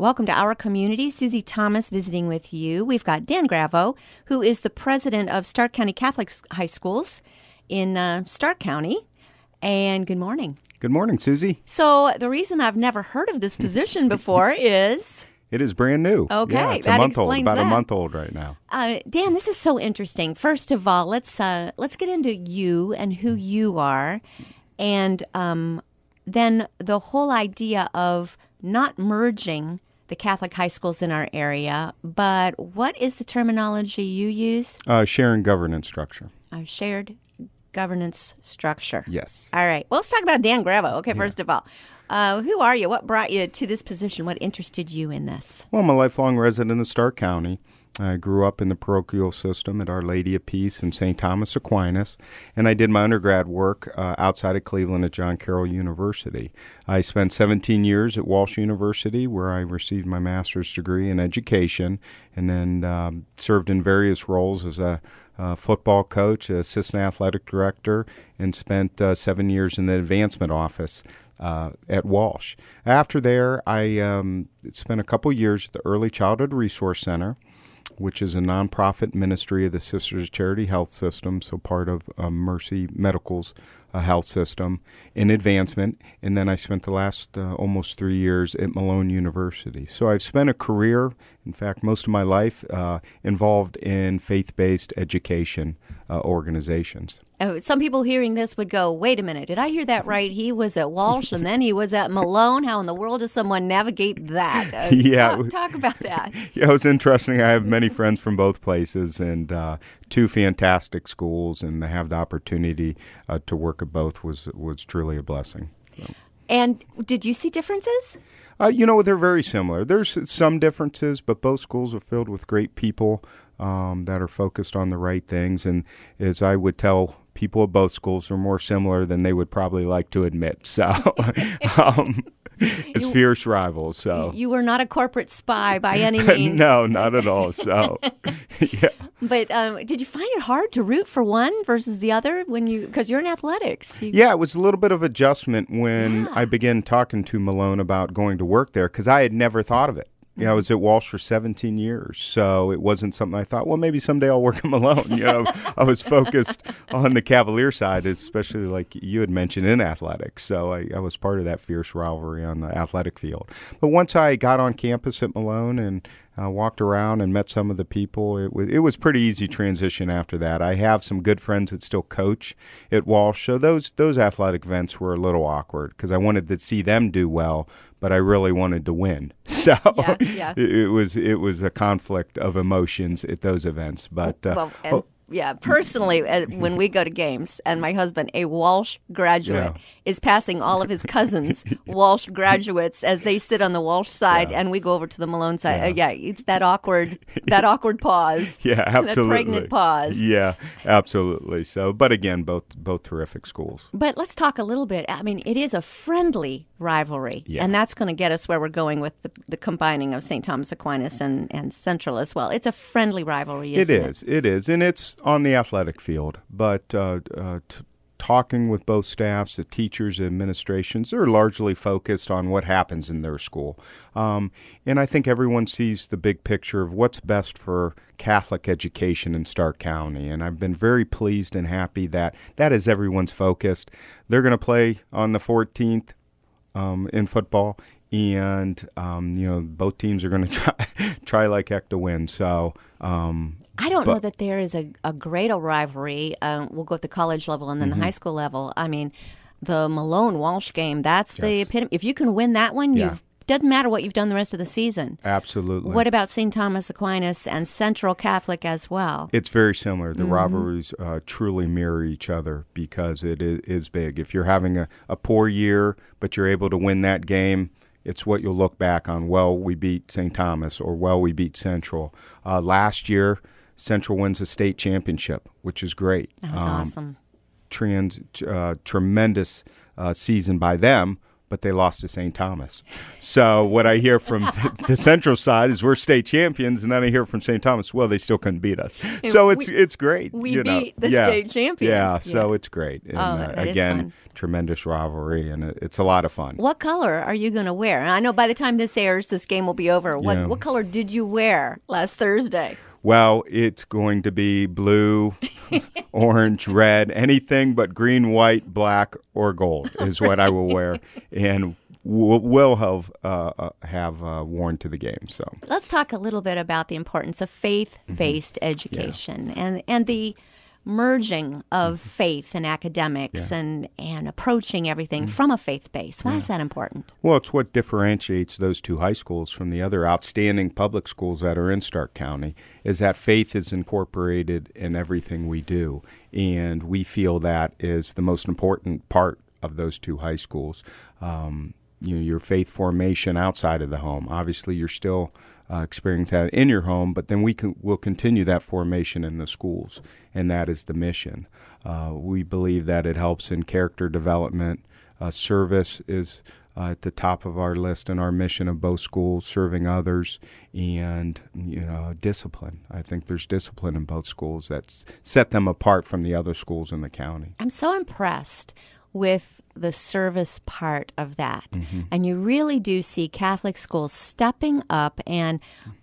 Welcome to our community. Susie Thomas visiting with you. We've got Dan Gravo, who is the president of Stark County Catholic High Schools in Stark County. And good morning. Good morning, Susie. So the reason I've never heard of this position before is... It is brand new. Okay, yeah, it's that a month old, explains about that. a month old right now. Dan, this is so interesting. First of all, let's get into you and who you are, and then the whole idea of not merging the Catholic high schools in our area. But what is the terminology you use? Sharing governance structure. Shared governance structure. Yes. All right. Well, let's talk about Dan Gravo. Okay, first of all. Who are you? What brought you to this position? What interested you in this? Well, I'm a lifelong resident of Stark County. I grew up in the parochial system at Our Lady of Peace in St. Thomas Aquinas, and I did my undergrad work outside of Cleveland at John Carroll University. I spent 17 years at Walsh University, where I received my master's degree in education, and then served in various roles as a football coach, assistant athletic director, and spent 7 years in the advancement office at Walsh. After there, I spent a couple years at the Early Childhood Resource Center, which is a nonprofit ministry of the Sisters of Charity Health System, so part of Mercy Medical's health system in advancement. And then I spent the last almost 3 years at Malone University. So I've spent a career, in fact, most of my life, involved in faith-based education organizations. Some people hearing this would go, wait a minute, did I hear that right? He was at Walsh and then he was at Malone. How in the world does someone navigate that? Talk about that. Yeah, it was interesting. I have many friends from both places and two fantastic schools, and to have the opportunity to work at both was truly a blessing. So. And did you see differences? They're very similar. There's some differences, but both schools are filled with great people that are focused on the right things. And as I would tell people at both schools, are more similar than they would probably like to admit. So it's fierce rivals. So you were not a corporate spy by any means. No, not at all. So yeah. But did you find it hard to root for one versus the other because you're in athletics? Yeah, it was a little bit of adjustment when I began talking to Malone about going to work there, because I had never thought of it. I was at Walsh for 17 years, so it wasn't something I thought, well, maybe someday I'll work at Malone. I was focused on the Cavalier side, especially like you had mentioned in athletics. So I was part of that fierce rivalry on the athletic field. But once I got on campus at Malone and walked around and met some of the people, it was pretty easy transition after that. I have some good friends that still coach at Walsh, so those athletic events were a little awkward because I wanted to see them do well, but I really wanted to win. So it was a conflict of emotions at those events. But personally, when we go to games, and my husband, a Walsh graduate, is passing all of his cousins, Walsh graduates, as they sit on the Walsh side, and we go over to the Malone side. It's that awkward pause. Yeah, absolutely. That pregnant pause. Yeah, absolutely. So, but again, both terrific schools. But let's talk a little bit. I mean, it is a friendly rivalry, and that's going to get us where we're going with the combining of St. Thomas Aquinas and Central as well. It's a friendly rivalry, isn't it? It is, and it's on the athletic field, but talking with both staffs, the teachers, administrations, they're largely focused on what happens in their school. And I think everyone sees the big picture of what's best for Catholic education in Stark County. And I've been very pleased and happy that is everyone's focused. They're going to play on the 14th in football. And, both teams are going to try like heck to win. So I don't know that there is a greater rivalry. We'll go at the college level and then the high school level. I mean, the Malone-Walsh game, that's the epitome. If you can win that one, doesn't matter what you've done the rest of the season. Absolutely. What about St. Thomas Aquinas and Central Catholic as well? It's very similar. The rivalries truly mirror each other because it is big. If you're having a poor year, but you're able to win that game, it's what you'll look back on. Well, we beat St. Thomas, or well, we beat Central. Last year, Central wins a state championship, which is great. That was awesome. Tremendous season by them, but they lost to St. Thomas. So what I hear from the Central side is we're state champions, and then I hear from St. Thomas, well, they still couldn't beat us. So it's great. We beat the state champions. Yeah, so it's great. And again, tremendous rivalry, and it's a lot of fun. What color are you going to wear? And I know by the time this airs, this game will be over. What color did you wear last Thursday? Well, it's going to be blue, orange, red, anything but green, white, black, or gold is what I will wear, and will have worn to the game. So let's talk a little bit about the importance of faith-based education and the merging of faith and academics and approaching everything from a faith base. Why is that important? Well, it's what differentiates those two high schools from the other outstanding public schools that are in Stark County, is that faith is incorporated in everything we do. And we feel that is the most important part of those two high schools. Your faith formation outside of the home. Obviously, you're still experiencing that in your home, but then we'll continue that formation in the schools, and that is the mission. We believe that it helps in character development. Service is at the top of our list in our mission of both schools, serving others, and discipline. I think there's discipline in both schools that set them apart from the other schools in the county. I'm so impressed with the service part of that. And you really do see Catholic schools stepping up and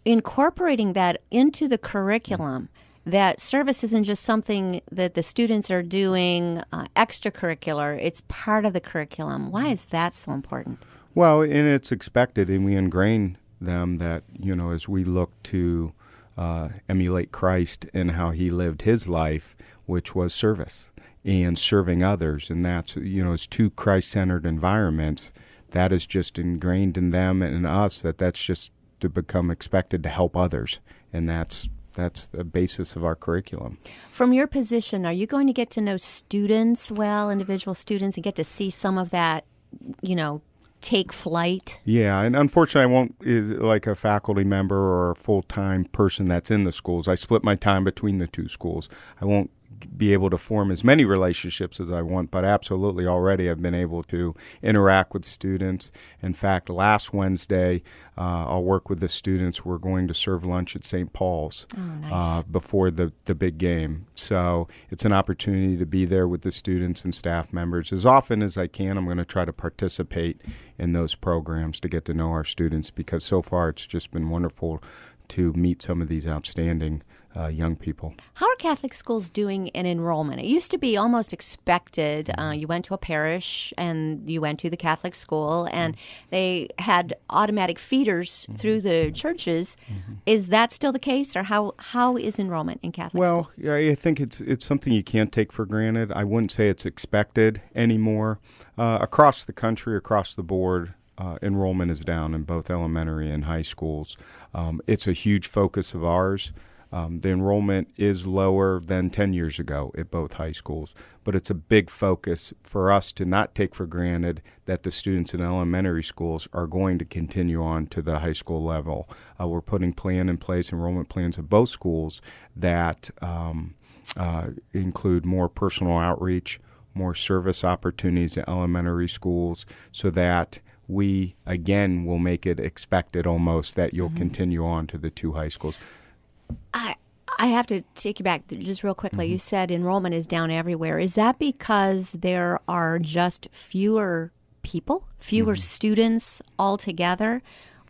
incorporating that into the curriculum. That service isn't just something that the students are doing extracurricular, it's part of the curriculum. Why is that so important? Well, and it's expected, and we ingrain them that, as we look to emulate Christ and how he lived his life, which was service and serving others. And that's, as two Christ-centered environments, that is just ingrained in them and in us, that's just to become expected to help others. And that's the basis of our curriculum. From your position, are you going to get to know students well, individual students, and get to see some of that, take flight? Yeah, and unfortunately I won't, like a faculty member or a full-time person that's in the schools. I split my time between the two schools. I won't be able to form as many relationships as I want, but absolutely already I've been able to interact with students. In fact, last Wednesday, I'll work with the students. We're going to serve lunch at St. Paul's before the big game. So it's an opportunity to be there with the students and staff members. As often as I can, I'm going to try to participate in those programs to get to know our students, because so far it's just been wonderful to meet some of these outstanding young people. How are Catholic schools doing in enrollment? It used to be almost expected. You went to a parish and you went to the Catholic school, and they had automatic feeders through the churches. Is that still the case, or how is enrollment in Catholic school? Well, I think it's something you can't take for granted. I wouldn't say it's expected anymore. Across the country, across the board, enrollment is down in both elementary and high schools. It's a huge focus of ours. The enrollment is lower than 10 years ago at both high schools, but it's a big focus for us to not take for granted that the students in elementary schools are going to continue on to the high school level. We're putting enrollment plans at both schools that include more personal outreach, more service opportunities at elementary schools, so that we, again, will make it expected almost that you'll continue on to the two high schools. I have to take you back just real quickly. You said enrollment is down everywhere. Is that because there are just fewer people, fewer students altogether?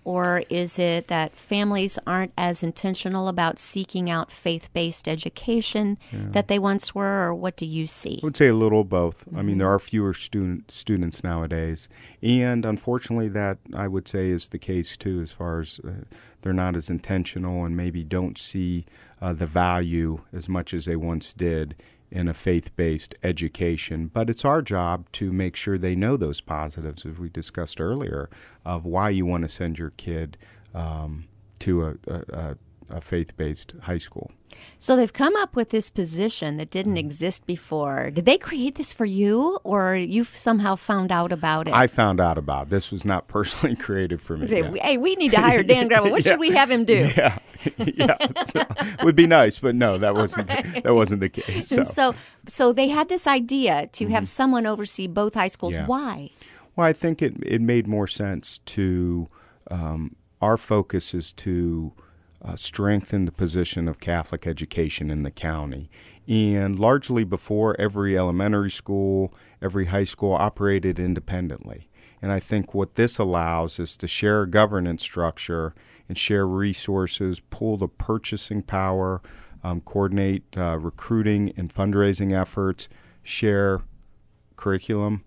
Or is it that families aren't as intentional about seeking out faith-based education that they once were, or what do you see? I would say a little of both. I mean, there are fewer students nowadays, and unfortunately that, I would say, is the case too, as far as they're not as intentional and maybe don't see the value as much as they once did in a faith-based education. But it's our job to make sure they know those positives, as we discussed earlier, of why you want to send your kid to a faith-based high school. So they've come up with this position that didn't exist before. Did they create this for you, or you've somehow found out about it? I found out about it. This was not personally created for me. Hey, we need to hire Dan Gravel. What should we have him do? Yeah. So, it would be nice, but no, that wasn't the case. So they had this idea to have someone oversee both high schools. Yeah. Why? Well, I think it made more sense to, our focus is to strengthen the position of Catholic education in the county. And largely before, every elementary school, every high school operated independently. And I think what this allows is to share a governance structure and share resources, pool the purchasing power, coordinate recruiting and fundraising efforts, share curriculum.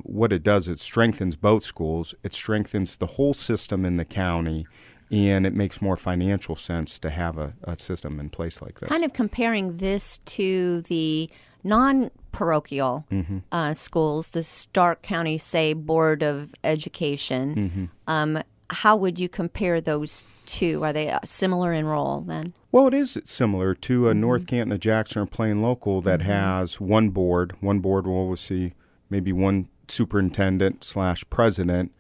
What it does, it strengthens both schools. It strengthens the whole system in the county, and it makes more financial sense to have a system in place like this. Kind of comparing this to the non-parochial schools, the Stark County, say, Board of Education. How would you compare those two? Are they similar in role then? Well, it is similar to a North Canton, a Jackson, or Plain Local that has one board. One board will oversee maybe one superintendent/president,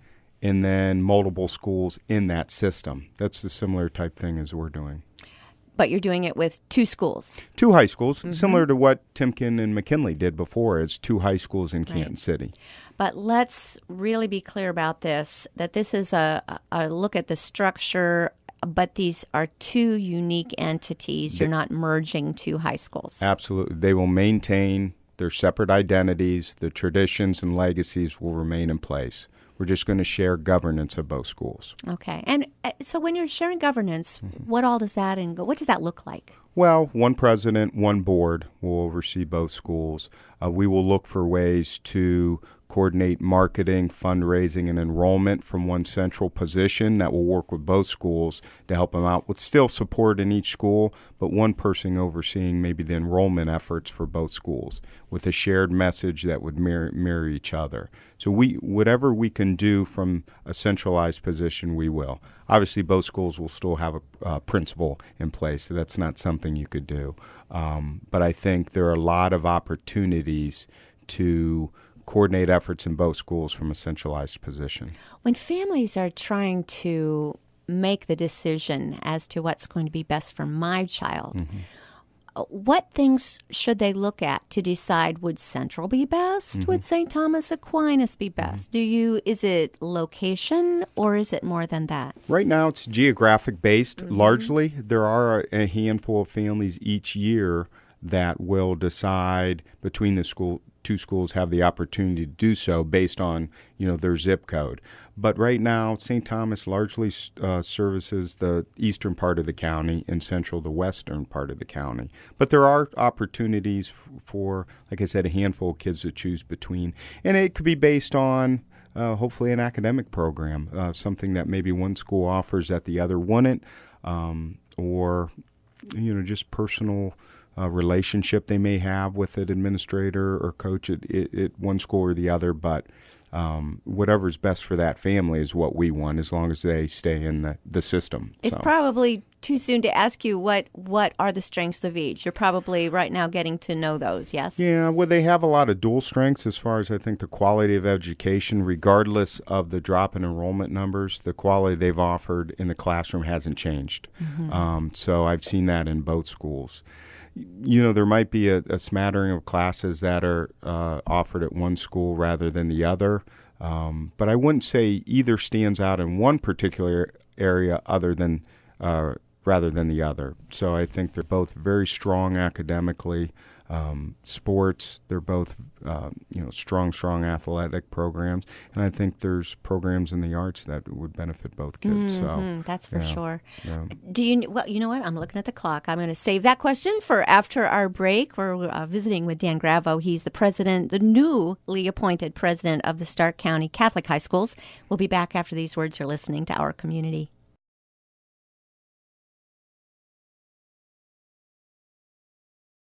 and then multiple schools in that system. That's the similar type thing as we're doing. But you're doing it with two schools. Two high schools, similar to what Timken and McKinley did before as two high schools in Canton City. But let's really be clear about this, that this is a look at the structure, but these are two unique entities. You're not merging two high schools. Absolutely. They will maintain their separate identities. The traditions and legacies will remain in place. We're just going to share governance of both schools. Okay. And so when you're sharing governance, what all does that what does that look like? Well, one president, one board will oversee both schools. We will look for ways to coordinate marketing, fundraising, and enrollment from one central position that will work with both schools to help them out with still support in each school, but one person overseeing maybe the enrollment efforts for both schools with a shared message that would mirror each other. So whatever we can do from a centralized position, we will. Obviously, both schools will still have a principal in place, so that's not something you could do. But I think there are a lot of opportunities to coordinate efforts in both schools from a centralized position. When families are trying to make the decision as to what's going to be best for my child, what things should they look at to decide would Central be best? Would St. Thomas Aquinas be best? Is it location or is it more than that? Right now it's geographic based largely. There are a handful of families each year that will decide between the two schools have the opportunity to do so based on their zip code. But right now, St. Thomas largely services the eastern part of the county and Central the western part of the county. But there are opportunities for, like I said, a handful of kids to choose between. And it could be based on hopefully an academic program, something that maybe one school offers that the other wouldn't, or just personal relationship they may have with an administrator or coach at one school or the other. But whatever's best for that family is what we want, as long as they stay in the system. It's probably too soon to ask you what are the strengths of each. You're probably right now getting to know those, yes? Yeah, well, they have a lot of dual strengths as far as I think the quality of education, regardless of the drop in enrollment numbers. The quality they've offered in the classroom hasn't changed. So I've seen that in both schools. There might be a smattering of classes that are offered at one school rather than the other. But I wouldn't say either stands out in one particular area rather than the other. So I think they're both very strong academically. Sports, they're both strong athletic programs, and I think there's programs in the arts that would benefit both kids. So that's for sure. Yeah. Do you? Well, you know what? I'm looking at the clock. I'm going to save that question for after our break. We're visiting with Dan Gravo. He's the newly appointed president of the Stark County Catholic High Schools. We'll be back after these words. You're listening to Our Community.